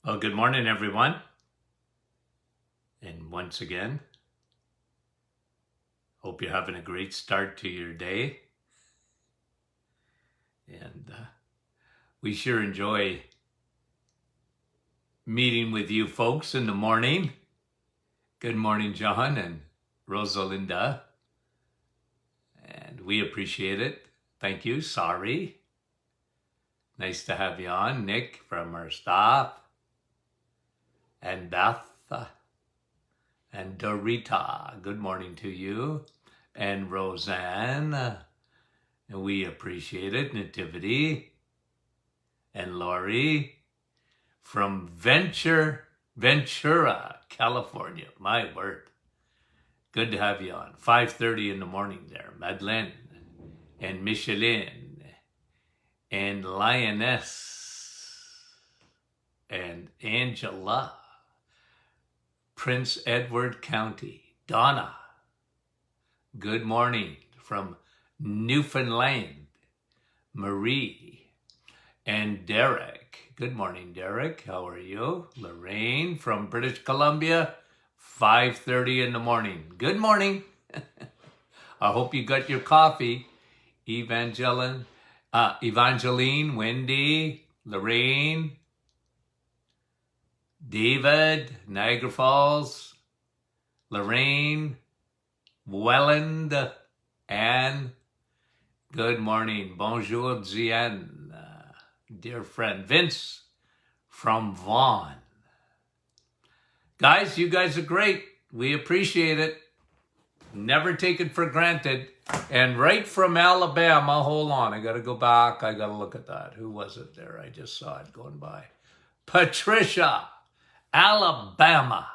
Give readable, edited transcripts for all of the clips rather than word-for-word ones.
Well, good morning, everyone. And once again, hope you're having a great start to your day. And we sure enjoy meeting with you folks in the morning. Good morning, John and Rosalinda. And we appreciate it. Thank you. Sorry. Nice to have you on. Nick from our staff. And Beth. And Dorita, good morning to you. And Roseanne, and we appreciate it. Nativity. And Lori from Ventura, California. My word. Good to have you on. 5:30 in the morning there. Madeleine and Micheline and Lioness and Angela. Prince Edward County. Donna, good morning from Newfoundland. Marie and Derek. Good morning, Derek. How are you? Lorraine from British Columbia. 5:30 in the morning. Good morning. I hope you got your coffee. Evangeline, Wendy, Lorraine, David, Niagara Falls, Lorraine, Welland, Anne. Good morning. Bonjour, Zian. Dear friend Vince from Vaughan. Guys, you guys are great. We appreciate it. Never take it for granted. And right from Alabama, hold on, I got to go back. I got to look at that. Who was it there? I just saw it going by. Patricia, Alabama.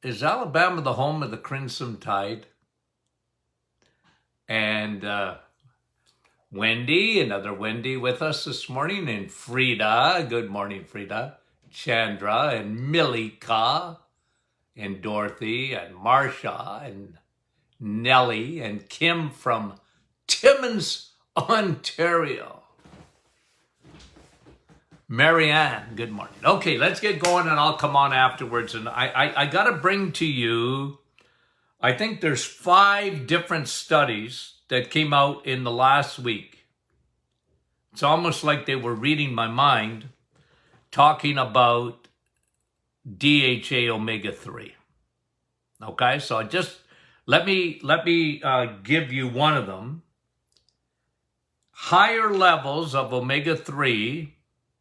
Is Alabama the home of the Crimson Tide? And Wendy, another Wendy with us this morning, and Frida. Good morning, Frida. Chandra and Milika and Dorothy and Marsha and Nellie and Kim from Timmins, Ontario. Marianne, good morning. Okay, let's get going and I'll come on afterwards. And I got to bring to you, I think there's 5 different studies that came out in the last week. It's almost like they were reading my mind, talking about DHA omega-3. Okay, so just let me give you one of them. Higher levels of omega-3.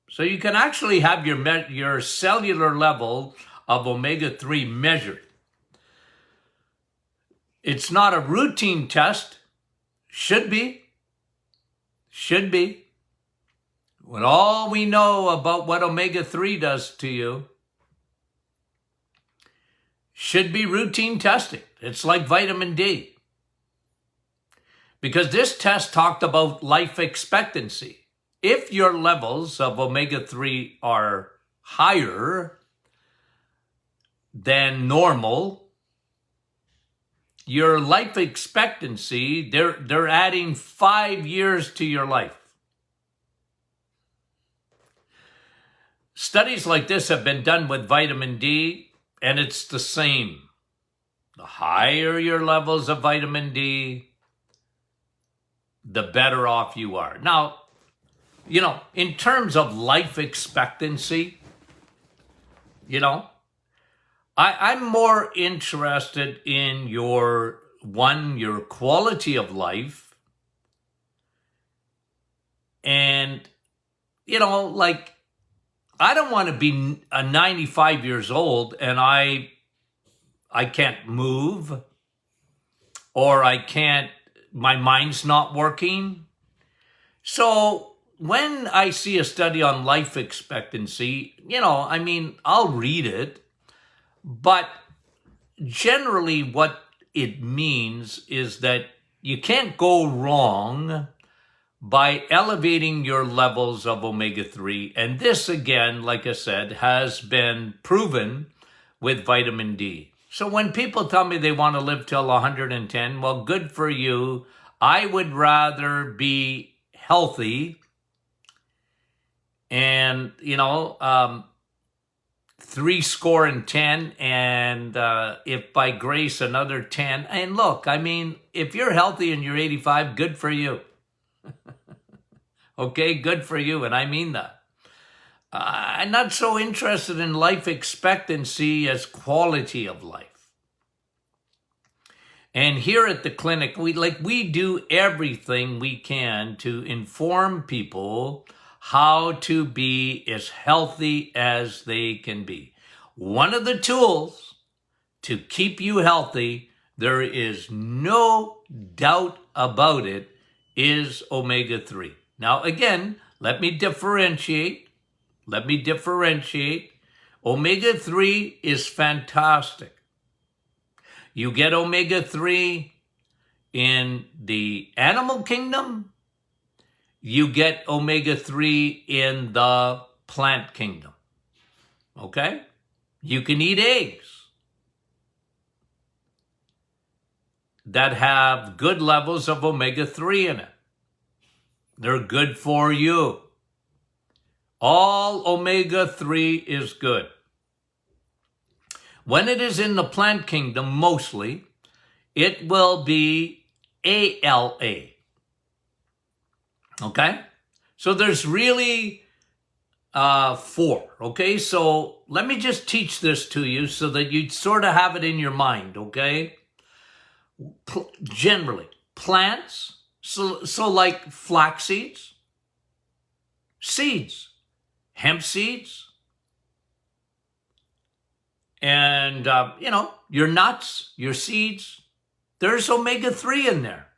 So you can actually have your cellular level of omega-3 measured. It's not a routine test. Should be. When all we know about what omega-3 does to you, should be routine testing. It's like vitamin D. Because this test talked about life expectancy. If your levels of omega-3 are higher than normal, your life expectancy, they're adding 5 years to your life. Studies like this have been done with vitamin D, and it's the same. The higher your levels of vitamin D, the better off you are. Now, in terms of life expectancy, I'm more interested in your quality of life. And, I don't want to be 95 years old and I can't move, or my mind's not working. So when I see a study on life expectancy, I'll read it, but generally what it means is that you can't go wrong by elevating your levels of omega-3. And this, again, like I said, has been proven with vitamin D. So when people tell me they want to live till 110, well, good for you. I would rather be healthy and and, you know, 70, and if by grace another 10. And look, I mean, if you're healthy and you're 85, good for you. Okay, good for you, and I mean that. I'm not so interested in life expectancy as quality of life. And here at the clinic, we do everything we can to inform people how to be as healthy as they can be. One of the tools to keep you healthy, there is no doubt about it, is omega-3. Now, again, let me differentiate. Omega-3 is fantastic. You get omega-3 in the animal kingdom. You get omega-3 in the plant kingdom. Okay? You can eat eggs that have good levels of omega-3 in it. They're good for you. All omega-3 is good. When it is in the plant kingdom, mostly, it will be ALA. Okay? So there's really 4. Okay? So let me just teach this to you so that you sort of have it in your mind. Okay? Generally, plants, so like flax seeds, hemp seeds, and, you know, your nuts, your seeds, there's omega-3 in there.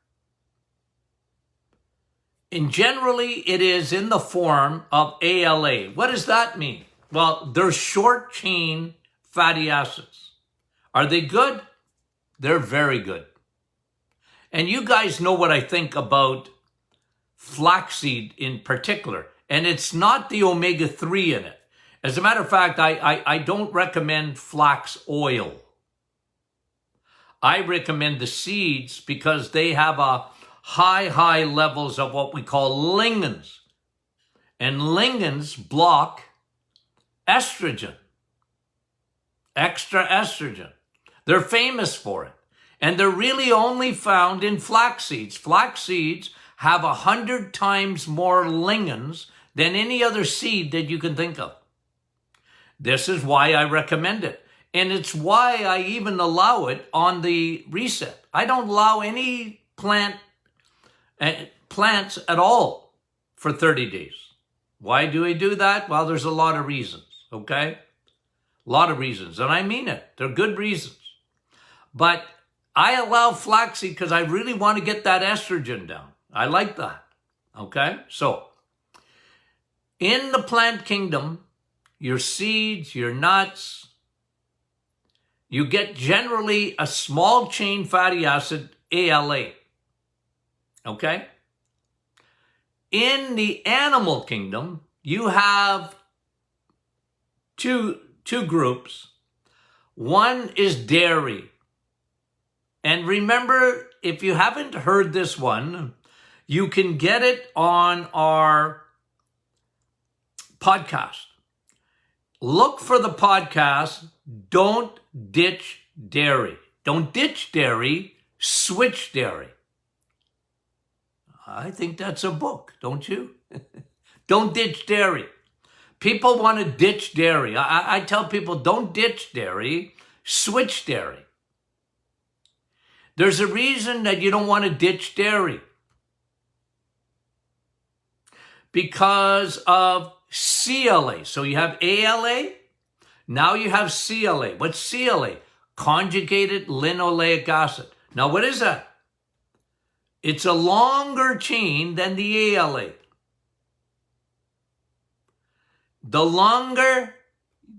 And generally, it is in the form of ALA. What does that mean? Well, they're short-chain fatty acids. Are they good? They're very good. And you guys know what I think about flaxseed in particular. And it's not the omega-3 in it. As a matter of fact, I don't recommend flax oil. I recommend the seeds because they have a high levels of what we call lignans. And lignans block estrogen, extra estrogen. They're famous for it. And they're really only found in flax seeds. Flax seeds have 100 times more lignans than any other seed that you can think of. This is why I recommend it. And it's why I even allow it on the reset. I don't allow any plants at all for 30 days. Why do I do that? Well, there's a lot of reasons, okay? A lot of reasons, and I mean it. They're good reasons. But I allow flaxseed because I really want to get that estrogen down. I like that, okay? So, in the plant kingdom, your seeds, your nuts, you get generally a small chain fatty acid, ALA. Okay? In the animal kingdom, you have two groups. One is dairy. And remember, if you haven't heard this one, you can get it on our podcast. Look for the podcast, Don't Ditch Dairy. Don't ditch dairy, switch dairy. I think that's a book, don't you? Don't ditch dairy. People want to ditch dairy. I tell people, don't ditch dairy, switch dairy. There's a reason that you don't want to ditch dairy. Because of CLA. So you have ALA, now you have CLA. What's CLA? Conjugated linoleic acid. Now what is that? It's a longer chain than the ALA. The longer,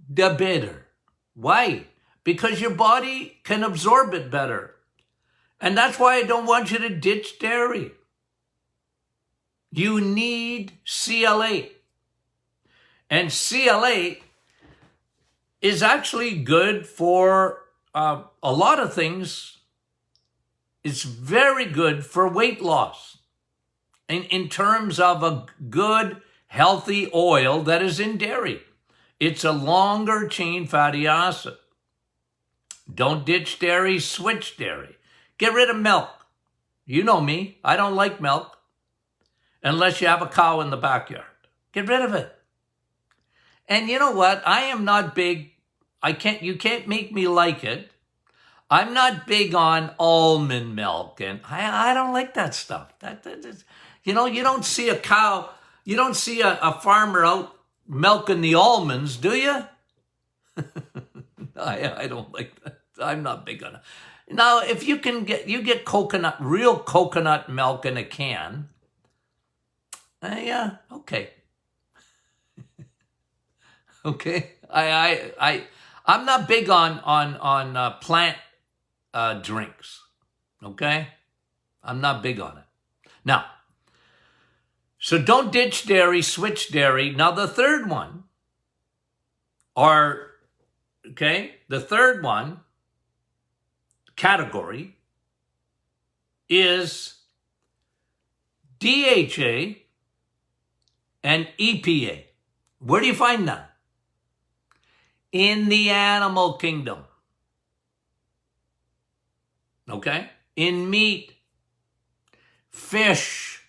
the better. Why? Because your body can absorb it better. And that's why I don't want you to ditch dairy. You need CLA. And CLA is actually good for a lot of things. It's very good for weight loss in terms of a good, healthy oil that is in dairy. It's a longer chain fatty acid. Don't ditch dairy, switch dairy. Get rid of milk. You know me, I don't like milk unless you have a cow in the backyard. Get rid of it. And you know what? I am not big. You can't make me like it. I'm not big on almond milk, and I don't like that stuff. You don't see a cow, you don't see a farmer out milking the almonds, do you? I don't like that. I'm not big on it. Now, if you get real coconut milk in a can, yeah, okay. Okay, I'm not big on plant drinks. Okay, I'm not big on it. Now, so don't ditch dairy, switch dairy. Now the third one, category is DHA and EPA. Where do you find that? In the animal kingdom. Okay? In meat, fish.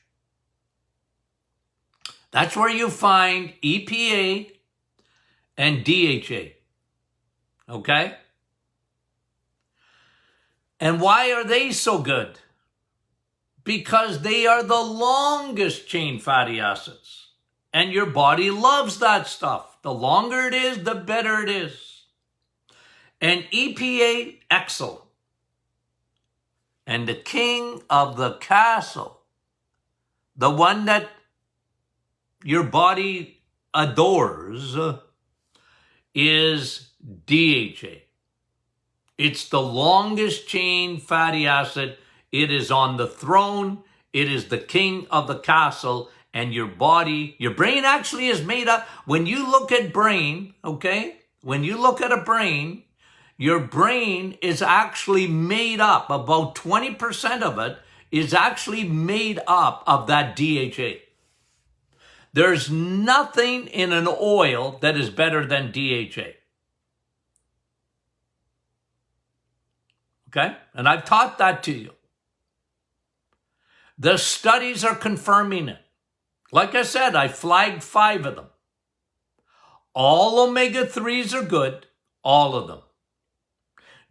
That's where you find EPA and DHA. Okay? And why are they so good? Because they are the longest chain fatty acids. And your body loves that stuff. The longer it is, the better it is. And EPA, excellent. And the king of the castle, the one that your body adores, is DHA. It's the longest chain fatty acid. It is on the throne. It is the king of the castle. And your brain actually is made up. When you look at brain, okay? When you look at a brain, your brain is actually made up. About 20% of it is actually made up of that DHA. There's nothing in an oil that is better than DHA. Okay? And I've taught that to you. The studies are confirming it. Like I said, I flagged 5 of them. All omega-3s are good, all of them.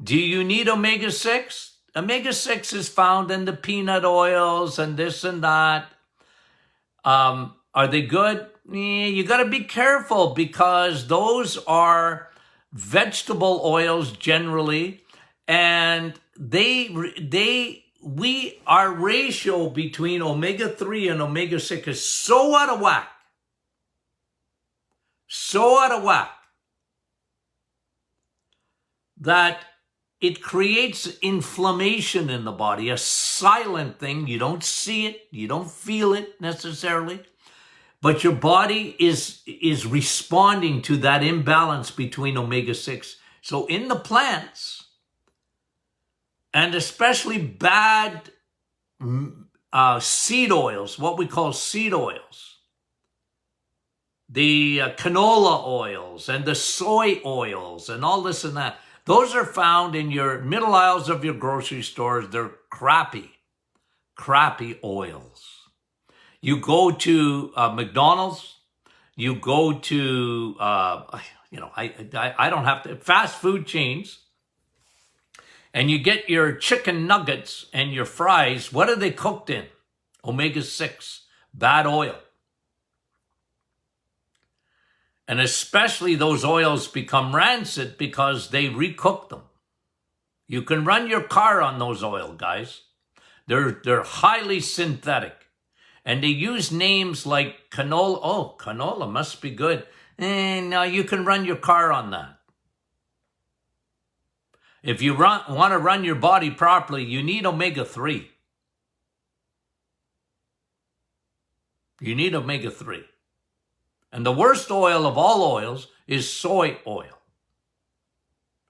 Do you need omega-6? Omega-6 is found in the peanut oils and this and that. Are they good? You got to be careful because those are vegetable oils generally, and our ratio between omega-3 and omega-6 is so out of whack. So out of whack that it creates inflammation in the body, a silent thing. You don't see it. You don't feel it necessarily. But your body is responding to that imbalance between omega-6. So in the plants, and especially bad seed oils, what we call seed oils, the canola oils and the soy oils and all this and that, those are found in your middle aisles of your grocery stores. They're crappy oils. You go to McDonald's, you go to, I don't have to, fast food chains, and you get your chicken nuggets and your fries. What are they cooked in? Omega-6, bad oil. And especially those oils become rancid because they recook them. You can run your car on those oil, guys. They're highly synthetic. And they want names like canola. Oh, canola must be good. No, you can run your car on that. If you want to run your body properly, you need omega-3. You need omega-3. And the worst oil of all oils is soy oil.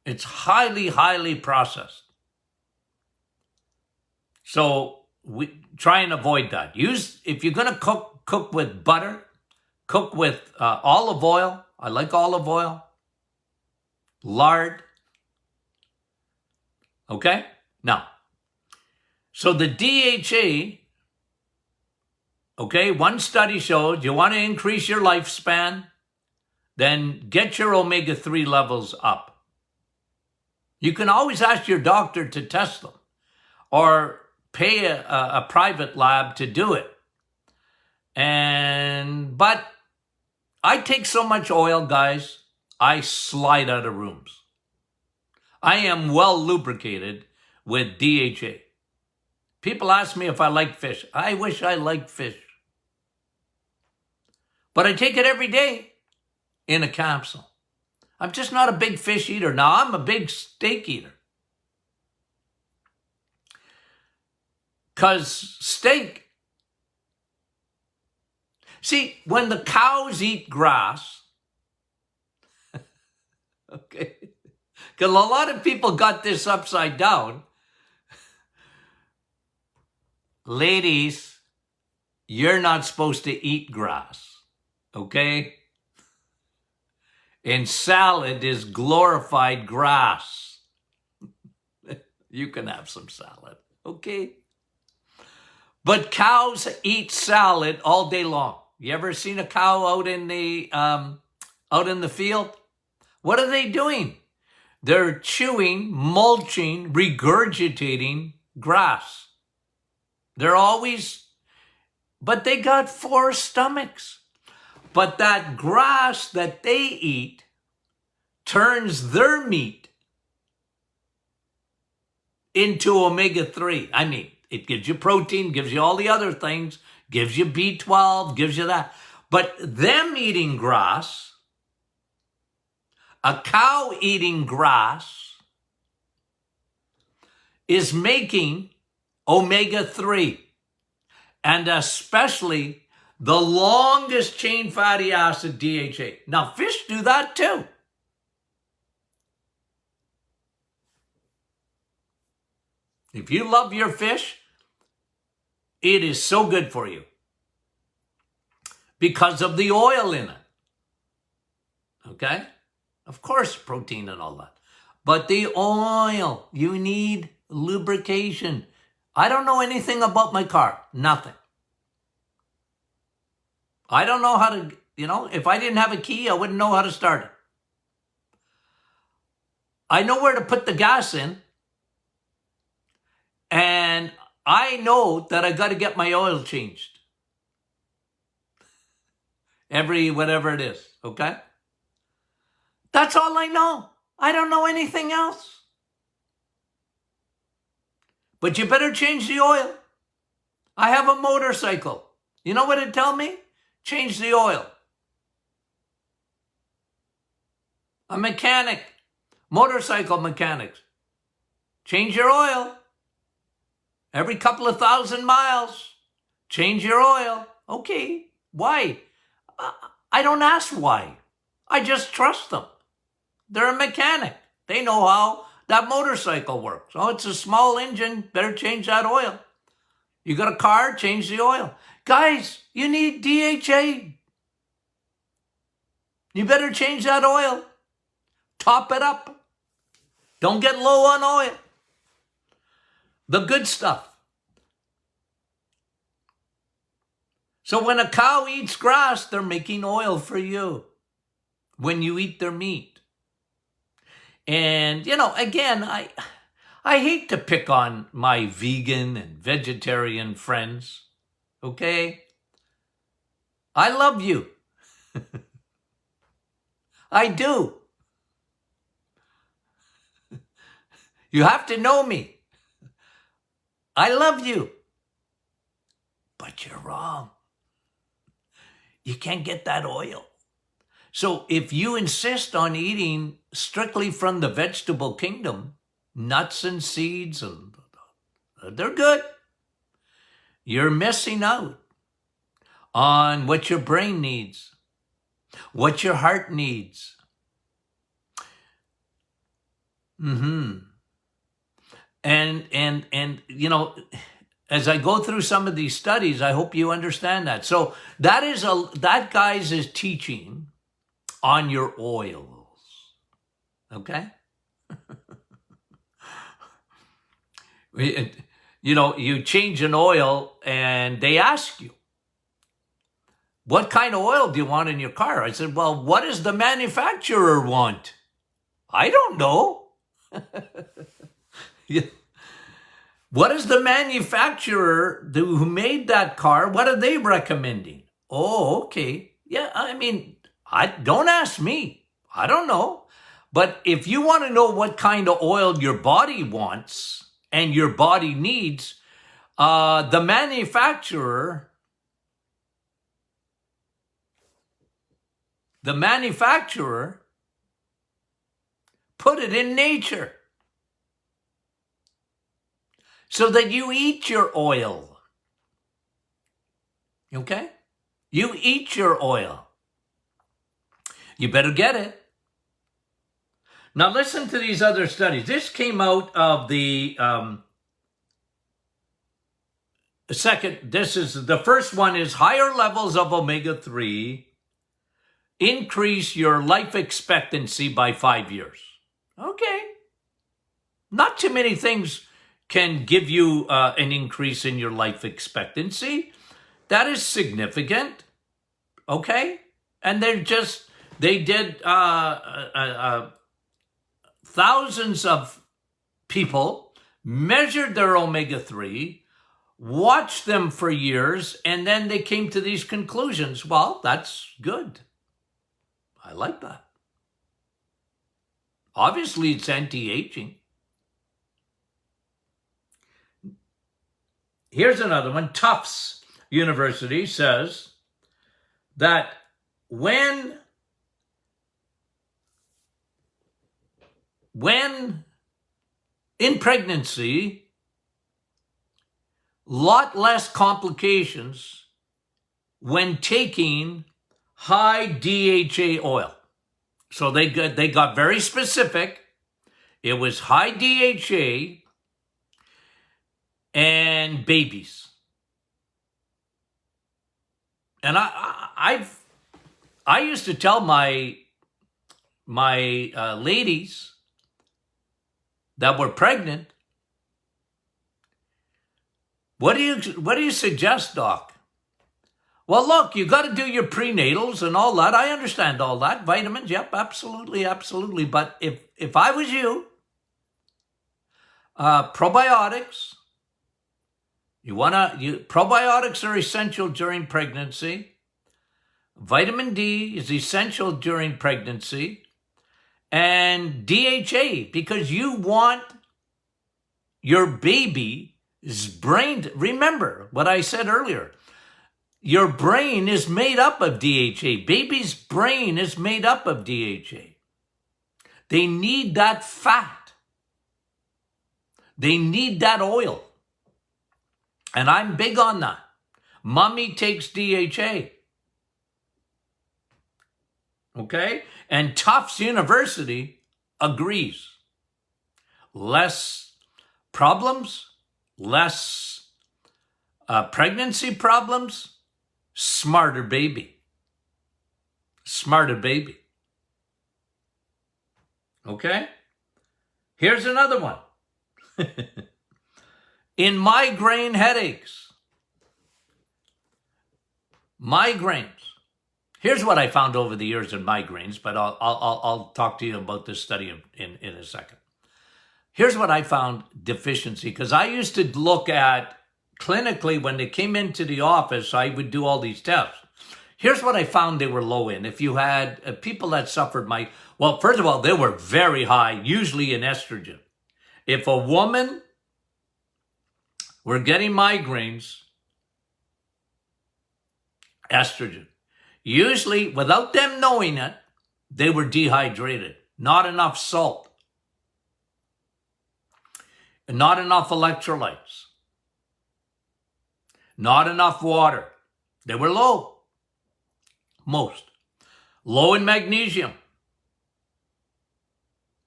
It's highly, highly processed. So we try and avoid that. If you're going to cook with butter, Cook with olive oil. I like olive oil. Lard. Okay? Now, so the DHA, okay, one study showed you want to increase your lifespan, then get your omega-3 levels up. You can always ask your doctor to test them or pay a private lab to do it. But I take so much oil, guys, I slide out of rooms. I am well lubricated with DHA. People ask me if I like fish. I wish I liked fish. But I take it every day in a capsule. I'm just not a big fish eater. Now, I'm a big steak eater. Because steak, see, when the cows eat grass, okay, because a lot of people got this upside down. Ladies, you're not supposed to eat grass, okay? And salad is glorified grass. You can have some salad, okay? But cows eat salad all day long. You ever seen a cow out in the field? What are they doing? They're chewing, mulching, regurgitating grass. They're always, but they got 4 stomachs. But that grass that they eat turns their meat into omega-3. I mean, it gives you protein, gives you all the other things, gives you B12, gives you that. But them eating grass, a cow eating grass, is making omega-3, and especially the longest chain fatty acid, DHA. Now, fish do that too. If you love your fish, it is so good for you because of the oil in it. Okay? Of course, protein and all that. But the oil, you need lubrication. I don't know anything about my car. Nothing. I don't know how to, if I didn't have a key, I wouldn't know how to start it. I know where to put the gas in. And I know that I got to get my oil changed. Every whatever it is, okay? That's all I know. I don't know anything else. But you better change the oil. I have a motorcycle. You know what it'd tell me? Change the oil. A mechanic, motorcycle mechanics. Change your oil. Every couple of 1,000 miles, change your oil. Okay, why? I don't ask why. I just trust them. They're a mechanic. They know how that motorcycle works. Oh, it's a small engine. Better change that oil. You got a car, change the oil. Guys, you need DHA. You better change that oil. Top it up. Don't get low on oil. The good stuff. So when a cow eats grass, they're making oil for you when you eat their meat. And, again, I hate to pick on my vegan and vegetarian friends, okay? I love you. I do. You have to know me. I love you. But you're wrong. You can't get that oil. So if you insist on eating strictly from the vegetable kingdom, nuts and seeds, and they're good, you're missing out on what your brain needs, what your heart needs. And as I go through some of these studies, I hope you understand that. So that guys is teaching on your oils. Okay? You change an oil and they ask you, what kind of oil do you want in your car? I said, well, what does the manufacturer want? I don't know. What is the manufacturer who made that car? What are they recommending? Oh, okay. Yeah, I mean, don't ask me. I don't know. But if you want to know what kind of oil your body wants and your body needs, the manufacturer put it in nature so that you eat your oil. Okay? You eat your oil. You better get it. Now listen to these other studies. This came out of the the first one is higher levels of omega-3 increase your life expectancy by 5 years. Okay. Not too many things can give you an increase in your life expectancy. That is significant. Okay? And they did thousands of people, measured their omega-3, watched them for years, and then they came to these conclusions. Well, that's good. I like that. Obviously, it's anti-aging. Here's another one. Tufts University says that when in pregnancy, lot less complications when taking high DHA oil. So they got very specific. It was high DHA and babies. And I used to tell my ladies that were pregnant, what do you suggest, doc? Well, look, you got to do your prenatals and all that. I understand all that. Vitamins, yep, absolutely, absolutely. But if I was you, probiotics, probiotics are essential during pregnancy. Vitamin D is essential during pregnancy. And DHA, because you want your baby's brain. Remember what I said earlier. Your brain is made up of DHA. Baby's brain is made up of DHA. They need that fat. They need that oil. And I'm big on that. Mommy takes DHA. Okay? And Tufts University agrees. Less problems, less pregnancy problems, smarter baby. Smarter baby. Okay? Here's another one. In migraine headaches. Migraines. Here's what I found over the years in migraines, but I'll talk to you about this study in a second. Here's what I found deficiency, because I used to look at clinically when they came into the office, I would do all these tests. Here's what I found they were low in. If you had people that suffered well, first of all, they were very high, usually in estrogen. If a woman were getting migraines, estrogen. Usually, without them knowing it, they were dehydrated. Not enough salt. Not enough electrolytes. Not enough water. They were low. Most. Low in magnesium.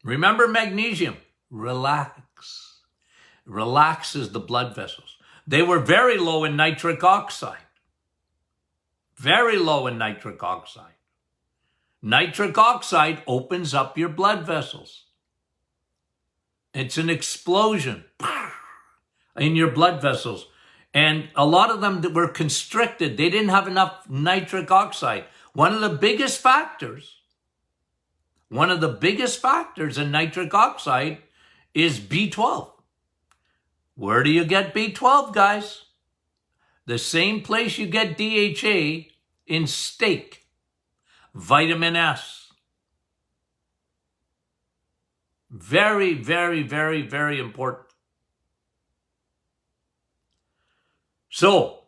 Remember magnesium. Relaxes the blood vessels. They were very low in nitric oxide. Very low in nitric oxide. Nitric oxide opens up your blood vessels. It's an explosion in your blood vessels. And a lot of them that were constricted, they didn't have enough nitric oxide. One of the biggest factors in nitric oxide is B12. Where do you get B12, guys? The same place you get DHA, in steak, vitamin S. Very, very, very, very important. So,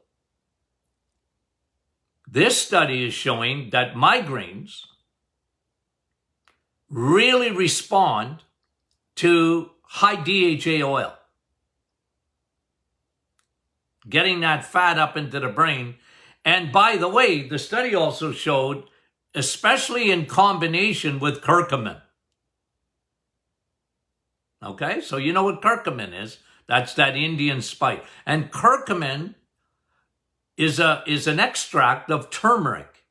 this study is showing that migraines really respond to high DHA oil. Getting that fat up into the brain. And by the way, the study also showed, especially in combination with curcumin. Okay, so you know what curcumin is. That's that Indian spice. And curcumin is an extract of turmeric.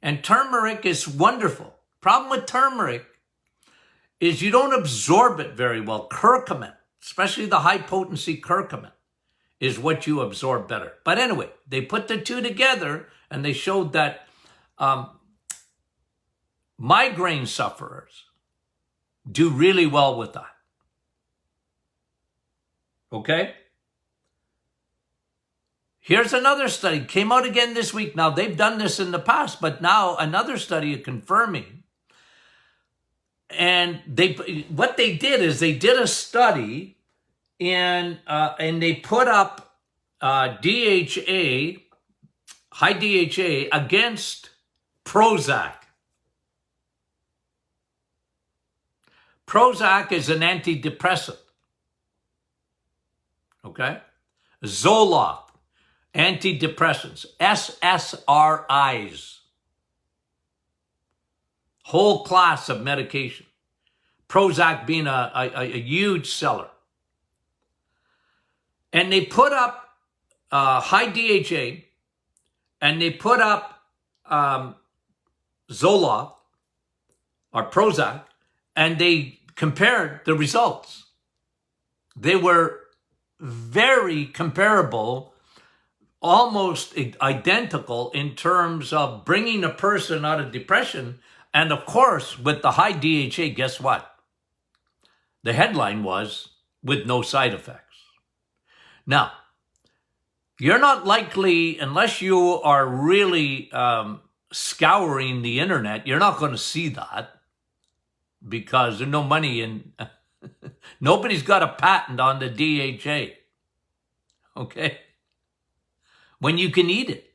And turmeric is wonderful. Problem with turmeric is you don't absorb it very well. Curcumin, especially the high potency curcumin, is what you absorb better. But anyway, they put the two together and they showed that migraine sufferers do really well with that. Okay? Here's another study. Came out again this week. Now, they've done this in the past, but now another study confirming. And what they did is they did a study and they put up DHA, high DHA, against Prozac. Prozac is an antidepressant. Okay? Zoloft, antidepressants, SSRIs. Whole class of medication. Prozac being a huge seller. And they put up high DHA, and they put up Zoloft, or Prozac, and they compared the results. They were very comparable, almost identical in terms of bringing a person out of depression. And of course, with the high DHA, guess what? The headline was, with no side effects. Now, you're not likely, unless you are really scouring the internet, you're not going to see that because there's no money in, nobody's got a patent on the DHA, okay? When you can eat it,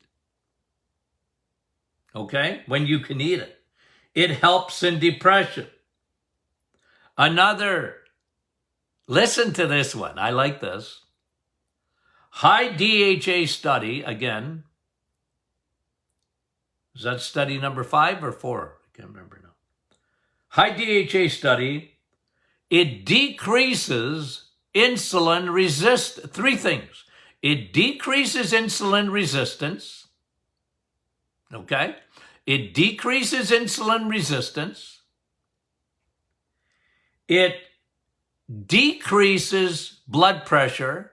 okay? When you can eat it. It helps in depression. Another, listen to this one, I like this. High DHA study, again, is that study number 5 or 4? I can't remember now. High DHA study, it decreases insulin resistance. 3 things. It decreases insulin resistance, okay? It decreases insulin resistance. It decreases blood pressure.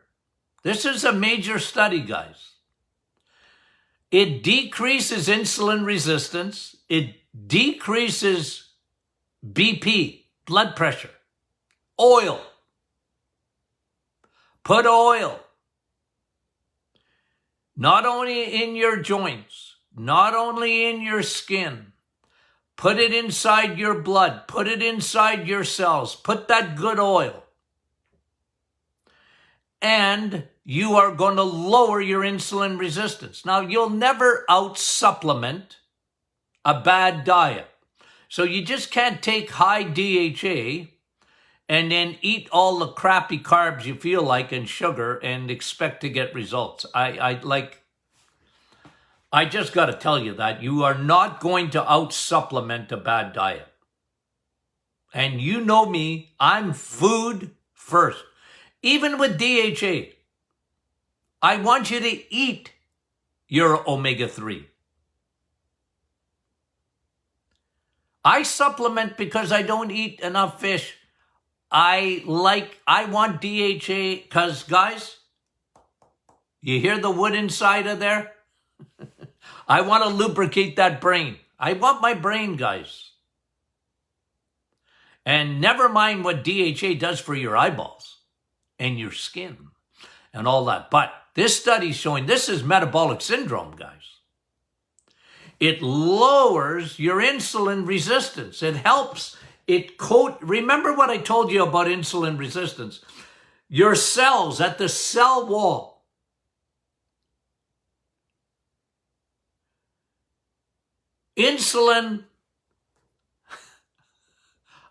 This is a major study, guys. It decreases insulin resistance. It decreases BP, blood pressure. Oil. Put oil. Not only in your joints, not only in your skin. Put it inside your blood. Put it inside your cells. Put that good oil. And you are going to lower your insulin resistance. Now, you'll never out-supplement a bad diet. So you just can't take high DHA and then eat all the crappy carbs you feel like and sugar and expect to get results. I just got to tell you that you are not going to out-supplement a bad diet. And you know me, I'm food first. Even with DHA, I want you to eat your omega-3. I supplement because I don't eat enough fish. I want DHA because, guys, you hear the wood inside of there? I want to lubricate that brain. I want my brain, guys. And never mind what DHA does for your eyeballs and your skin and all that. But this study's showing this is metabolic syndrome, guys. It lowers your insulin resistance. It helps remember what I told you about insulin resistance? Your cells at the cell wall. Insulin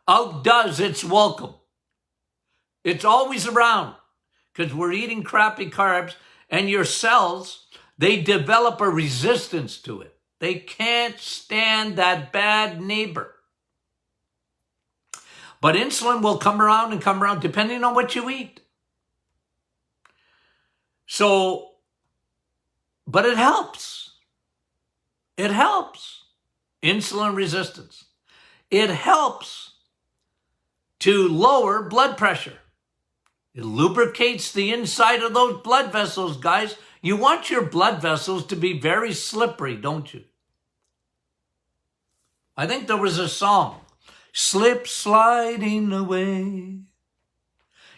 outdoes its welcome. It's always around because we're eating crappy carbs, and your cells, they develop a resistance to it. They can't stand that bad neighbor. But insulin will come around depending on what you eat. So, but it helps. It helps. Insulin resistance. It helps to lower blood pressure. It lubricates the inside of those blood vessels, guys. You want your blood vessels to be very slippery, don't you? I think there was a song, slip sliding away.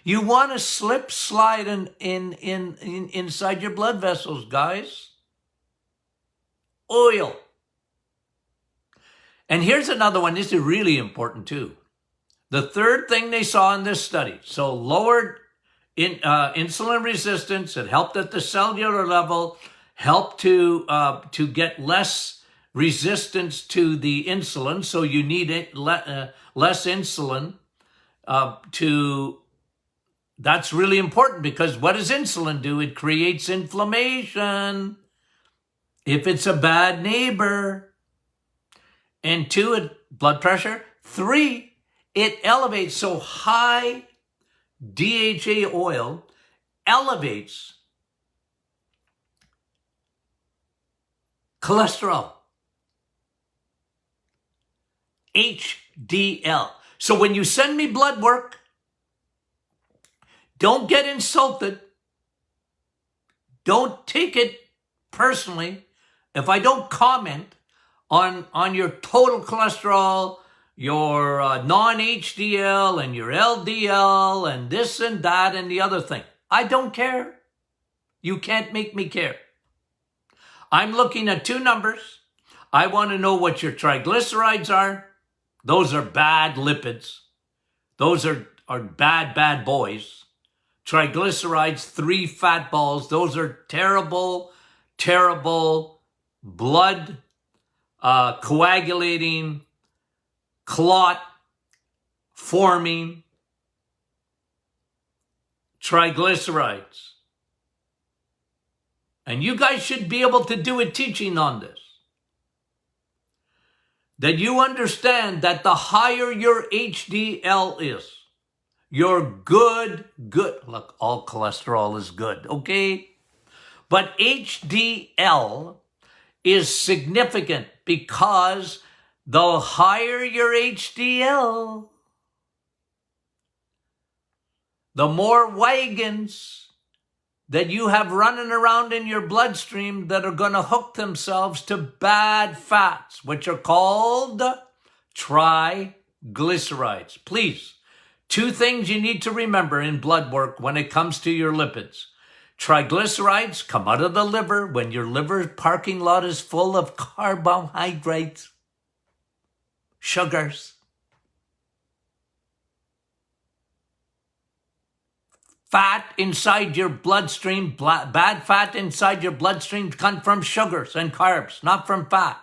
You want to slip slide inside your blood vessels, guys. Oil. And here's another one. This is really important too. The third thing they saw in this study, so lowered insulin resistance, it helped at the cellular level, helped to get less resistance to the insulin, so you need less insulin that's really important, because what does insulin do? It creates inflammation if it's a bad neighbor. And 2, blood pressure. 3, it elevates. So high DHA oil elevates cholesterol. HDL. So when you send me blood work, don't get insulted. Don't take it personally if I don't comment on your total cholesterol, your non-HDL and your LDL and this and that and the other thing. I don't care. You can't make me care. I'm looking at 2 numbers. I want to know what your triglycerides are. Those are bad lipids. Those are bad boys. Triglycerides, 3 fat balls. Those are terrible, terrible blood coagulating, clot forming triglycerides. And you guys should be able to do a teaching on this. That you understand that the higher your HDL is, your good, look, all cholesterol is good, okay? But HDL is significant because the higher your HDL, the more wagons that you have running around in your bloodstream that are going to hook themselves to bad fats, which are called triglycerides. Please, 2 things you need to remember in blood work when it comes to your lipids. Triglycerides come out of the liver when your liver parking lot is full of carbohydrates, sugars. Fat inside your bloodstream, bad fat inside your bloodstream come from sugars and carbs, not from fat.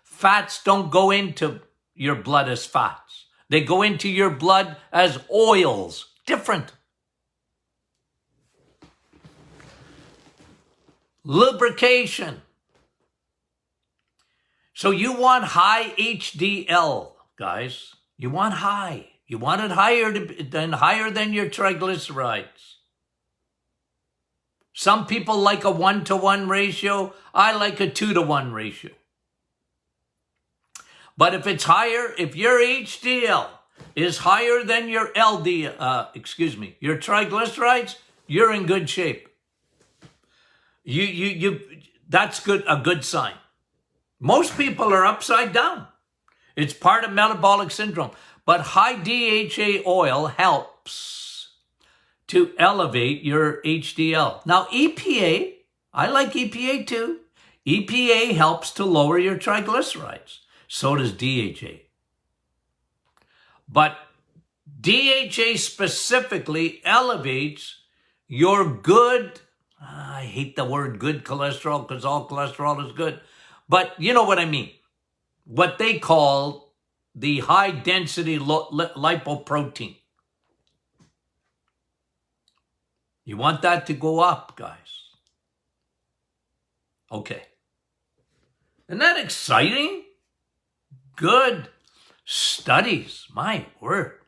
Fats don't go into your blood as fats. They go into your blood as oils. Different. Lubrication. So you want high HDL, guys. You want high. You want it higher than your triglycerides. Some people like a 1-to-1 ratio. I like a 2-to-1 ratio. But if it's higher, if your HDL is higher than your your triglycerides, you're in good shape. That's good, a good sign. Most people are upside down. It's part of metabolic syndrome. But high DHA oil helps to elevate your HDL. Now, EPA, I like EPA too. EPA helps to lower your triglycerides. So does DHA. But DHA specifically elevates your good, I hate the word good cholesterol because all cholesterol is good, but you know what I mean. What they call the high density lipoprotein. You want that to go up, guys. Okay. Isn't that exciting? Good studies, my word.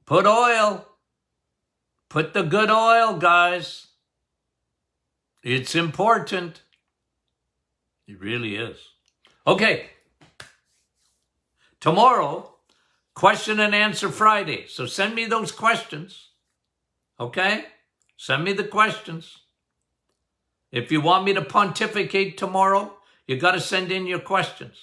Put oil. Put the good oil, guys. It's important. It really is. Okay. Tomorrow, question and answer Friday. So send me those questions. Okay? Send me the questions. If you want me to pontificate tomorrow, you got to send in your questions.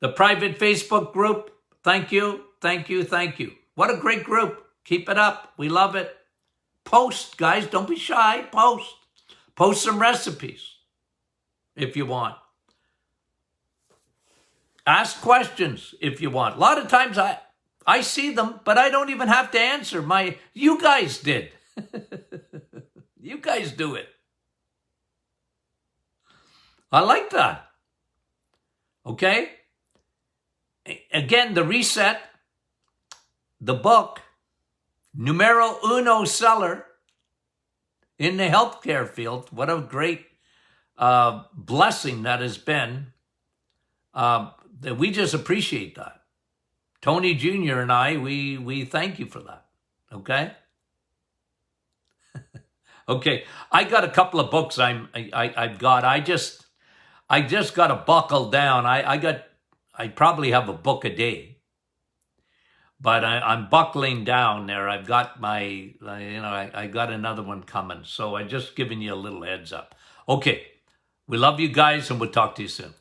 The private Facebook group, thank you, thank you, thank you. What a great group. Keep it up. We love it. Post, guys. Don't be shy. Post. Post some recipes if you want. Ask questions if you want. A lot of times I see them, but I don't even have to answer. You guys did. You guys do it. I like that. Okay? Again, the reset, the book, numero uno seller in the healthcare field. What a great blessing that has been. That we just appreciate that. Tony Jr. and I, we thank you for that. Okay? Okay, I got a couple of books I've got. I just got to buckle down. I probably have a book a day, but I'm buckling down there. I've got I got another one coming. So I'm just giving you a little heads up. Okay, we love you guys and we'll talk to you soon.